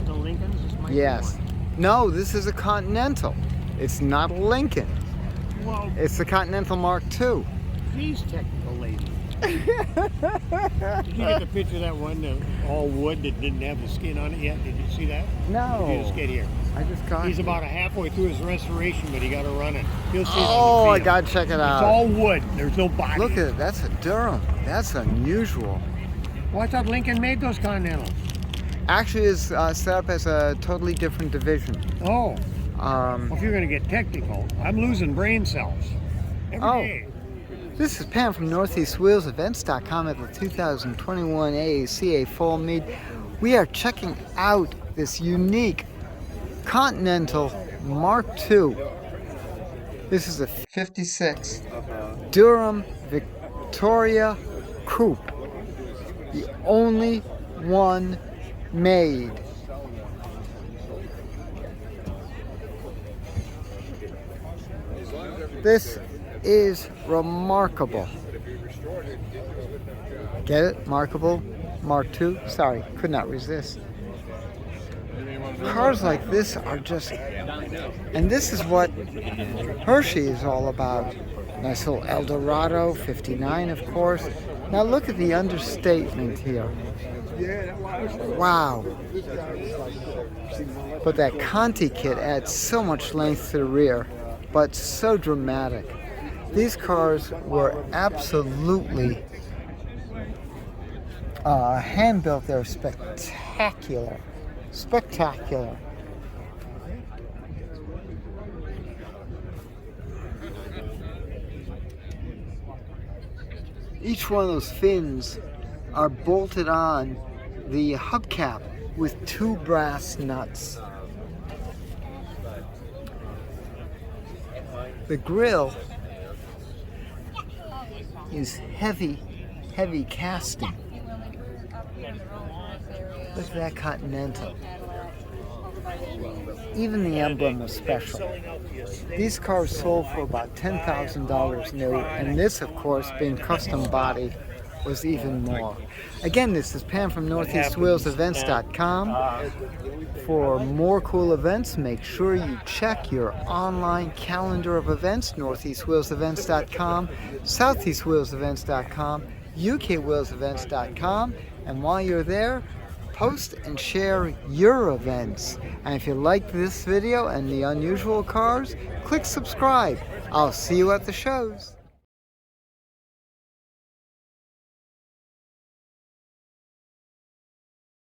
the Lincolns? This might be Yes. one. No, this is a Continental. It's not a Lincoln. Well, It's the Continental Mark II. these technical ladies. Did you get the picture of that one, all wood that didn't have the skin on it yet? Did you see that? No. Did you just get here? I just got He's it. about halfway through his restoration, but he got to run it. You'll see it Oh, on I the video. gotta check it It's out. all wood. There's no body. Look at it. That's a Durham. That's unusual. Well, I thought Lincoln made those Continentals. Actually, it's set up as a totally different division. Oh. Well, if you're going to get technical, I'm losing brain cells every day. This is Pam from NortheastWheelsEvents.com at the 2021 AACA Fall Meet. We are checking out this unique Continental Mark II. This is a 56 Durham Victoria Coupe. The only one made. This is remarkable. Get it? Remarkable? Mark II? Sorry, could not resist. Cars like this are just, and this is what Hershey is all about. Nice little Eldorado, 59 of course. Now look at the understatement here. Wow. But that Conti kit adds so much length to the rear, but so dramatic. These cars were absolutely hand-built. They're spectacular. Spectacular. Each one of those fins are bolted on the hubcap with two brass nuts. The grille is heavy casting. Look at that Continental. Even the emblem was special. These cars sold for about $10,000 new, and this, of course, being custom body, was even more. Again, this is Pam from NortheastWheelsEvents.com. For more cool events, make sure you check your online calendar of events, NortheastWheelsEvents.com, SoutheastWheelsEvents.com, UKWheelsEvents.com, and while you're there, post and share your events. And if you liked this video and the unusual cars, click subscribe. I'll see you at the shows.